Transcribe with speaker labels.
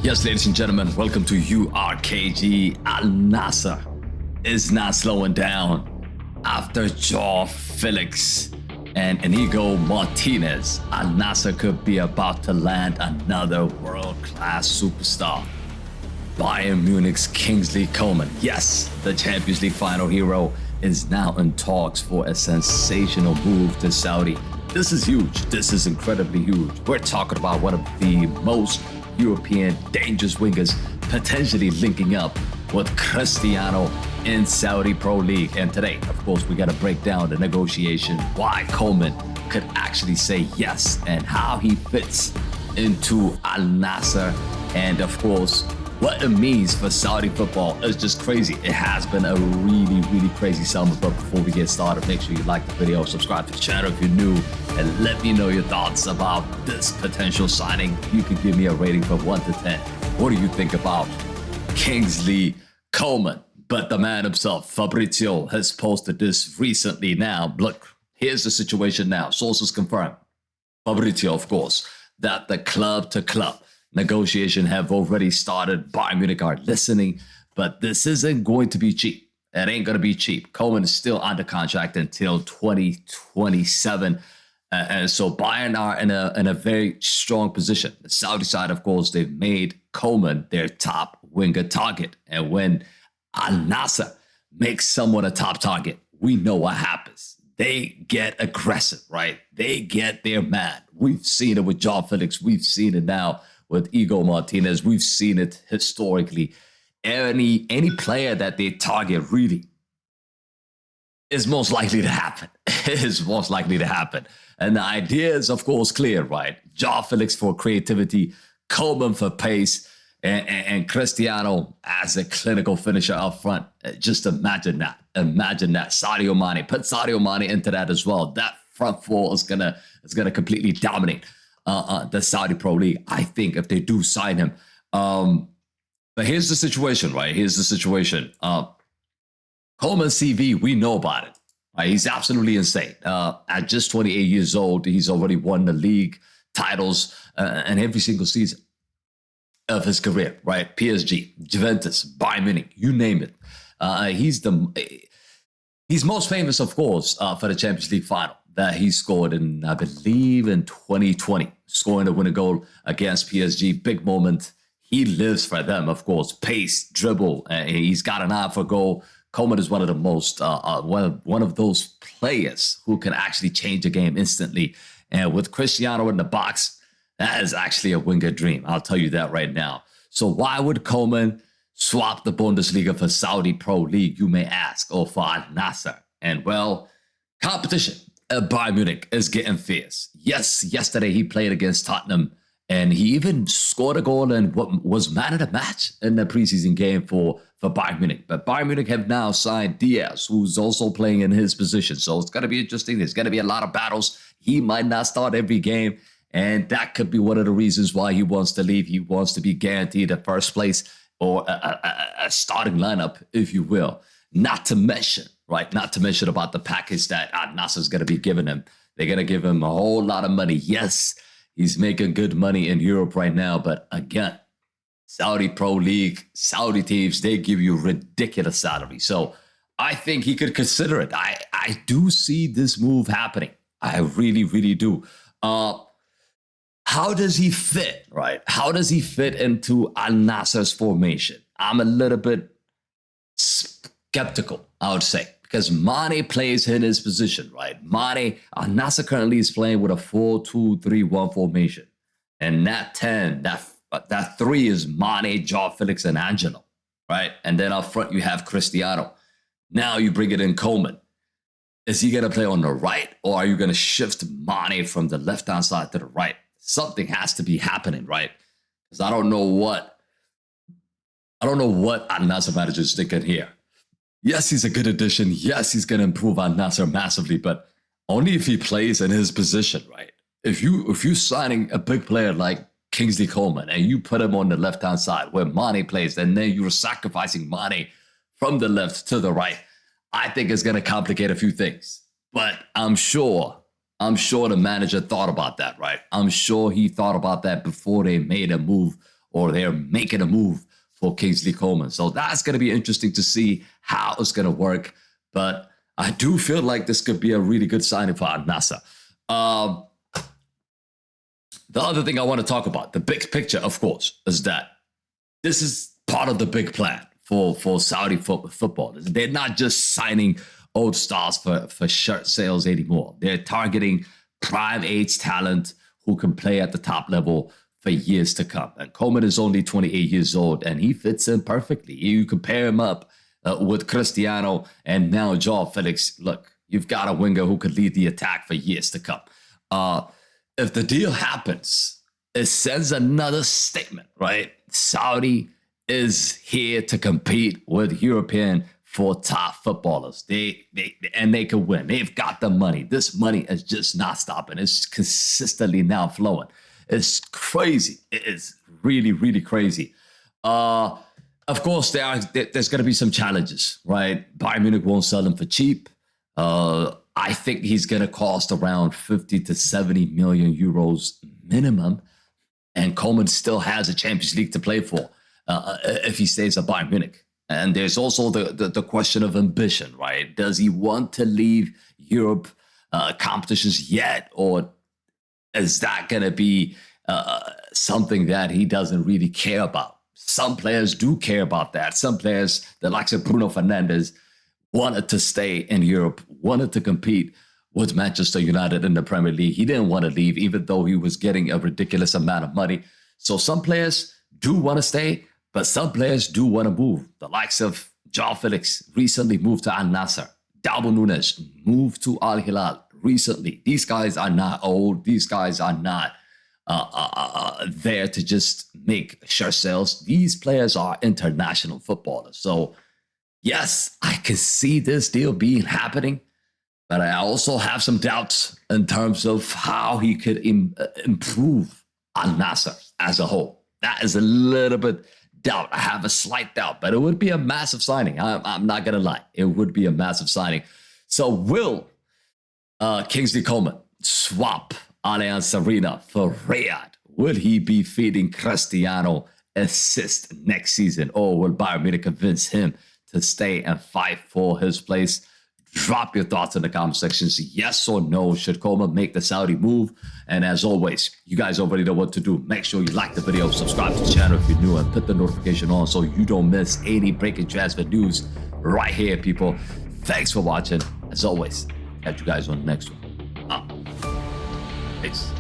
Speaker 1: Yes, ladies and gentlemen, welcome to URKG. Al Nassr is not slowing down. After João Félix and Iñigo Martínez, Al Nassr could be about to land another world-class superstar. Bayern Munich's Kingsley Coman, yes, the Champions League final hero, is now in talks for a sensational move to Saudi. This is huge. This is incredibly huge. We're talking about one of the most European dangerous wingers potentially linking up with Cristiano in Saudi Pro League. And today, of course, we got to break down the negotiation, why Coman could actually say yes, and how he fits into Al Nassr, and of course, what it means for Saudi football. Is just crazy. It has been a really crazy summer. But before we get started, make sure you like the video, subscribe to the channel if you're new, and let me know your thoughts about this potential signing. You can give me a rating from 1 to 10. What do you think about Kingsley Coman? But the man himself, Fabrizio, has posted this recently. Now, look, here's the situation now. Sources confirm, Fabrizio, of course, that the club-to-club negotiation have already started. Bayern Munich are listening, but this isn't going to be cheap. It ain't going to be cheap. Coman is still under contract until 2027. And so Bayern are in a very strong position. The Saudi side, of course, they've made Coman their top winger target. And when Al Nassr makes someone a top target, we know what happens. They get aggressive, right? They get their man. We've seen it with João Félix. We've seen it now with Iñigo Martínez. We've seen it historically. Any player that they target really is most likely to happen. Is most likely to happen. And the idea is, of course, clear, right? João Félix for creativity, Coman for pace, and Cristiano as a clinical finisher up front. Just imagine that. Imagine that. Sadio Mane. Put Sadio Mane into that as well. That front four is gonna completely dominate the Saudi Pro League, I think, if they do sign him. But here's the situation, right? Here's the situation. Coleman's CV, we know about it. Right? He's absolutely insane. At just 28 years old, he's already won the league titles and every single season of his career, right? PSG, Juventus, Bayern Munich, you name it. He's most famous, of course, for the Champions League final that he scored in, I believe, in 2020, scoring the winning goal against PSG. Big moment. He lives for them, of course. Pace, dribble, he's got an eye for goal. Coman is one of the most, one of those players who can actually change a game instantly. And with Cristiano in the box, that is actually a winger dream. I'll tell you that right now. So why would Coman swap the Bundesliga for Saudi Pro League, you may ask, or for Al Nassr? And well, competition at Bayern Munich is getting fierce. Yes, yesterday he played against Tottenham, and he even scored a goal and was man of the match in the preseason game for Bayern Munich. But Bayern Munich have now signed Diaz, who's also playing in his position. So it's going to be interesting. There's going to be a lot of battles. He might not start every game, and that could be one of the reasons why he wants to leave. He wants to be guaranteed a first place or a starting lineup, if you will. Not to mention about the package that Al Nassr is going to be giving him. They're going to give him a whole lot of money. Yes, he's making good money in Europe right now, but again, Saudi Pro League, Saudi teams, they give you ridiculous salary. So I think he could consider it. I do see this move happening. I really do. How does he fit, right? How does he fit into Al Nassr's formation? I'm a little bit skeptical, I would say, because Mane plays in his position, right? Al Nassr currently is playing with a 4-2-3-1 formation. And that 10, that 3 is Mane, João Félix, and Angelo, right? And then up front, you have Cristiano. Now you bring it in Coman. Is he going to play on the right, or are you going to shift Mane from the left-hand side to the right? Something has to be happening, right? Because I don't know what Al Nassr manager is thinking here. Yes, he's a good addition. Yes, he's going to improve Al Nassr massively, but only if he plays in his position, right? If you're signing a big player like Kingsley Coman and you put him on the left-hand side where Mane plays, and then you're sacrificing Mane from the left to the right, I think it's going to complicate a few things. But I'm sure the manager thought about that, right? I'm sure he thought about that before they made a move or they're making a move for Kingsley Coman. So that's going to be interesting to see how it's going to work. But I do feel like this could be a really good signing for Nassr. The other thing I want to talk about, the big picture, of course, is that this is part of the big plan for Saudi football. They're not just signing old stars for shirt sales anymore. They're targeting prime age talent who can play at the top level for years to come. And Coman is only 28 years old, and he fits in perfectly. You compare him up with Cristiano and now João Félix. Look, you've got a winger who could lead the attack for years to come. If the deal happens, it sends another statement, right? Saudi is here to compete with European for top footballers. They can win. They've got the money. This money is just not stopping. It's consistently now flowing. It's crazy. It is really, really crazy. Of course, there's going to be some challenges, right? Bayern Munich won't sell him for cheap. I think he's going to cost around 50 to 70 million euros minimum. And Coman still has a Champions League to play for if he stays at Bayern Munich. And there's also the question of ambition, right? Does he want to leave Europe competitions yet? Or is that going to be something that he doesn't really care about? Some players do care about that. Some players, the likes of Bruno Fernandes, wanted to stay in Europe, wanted to compete with Manchester United in the Premier League. He didn't want to leave, even though he was getting a ridiculous amount of money. So some players do want to stay, but some players do want to move. The likes of João Félix recently moved to Nassr. Darwin Núñez moved to Al Hilal recently. These guys are not old. These guys are not there to just make shirt sales. These players are international footballers. So yes, I can see this deal being happening, but I also have some doubts in terms of how he could improve on Nassr as a whole. That is a little bit doubt. I have a slight doubt, but it would be a massive signing. I'm not going to lie. It would be a massive signing. So will Kingsley Coman swap Allianz Arena for Riyadh? Will he be feeding Cristiano assist next season? Or will Bayern Munich convince him to stay and fight for his place? Drop your thoughts in the comment sections. Yes or no, should Coman make the Saudi move? And as always, you guys already know what to do. Make sure you like the video, subscribe to the channel if you're new, and put the notification on so you don't miss any breaking transfer news right here, people. Thanks for watching. As always, catch you guys on the next one. Peace.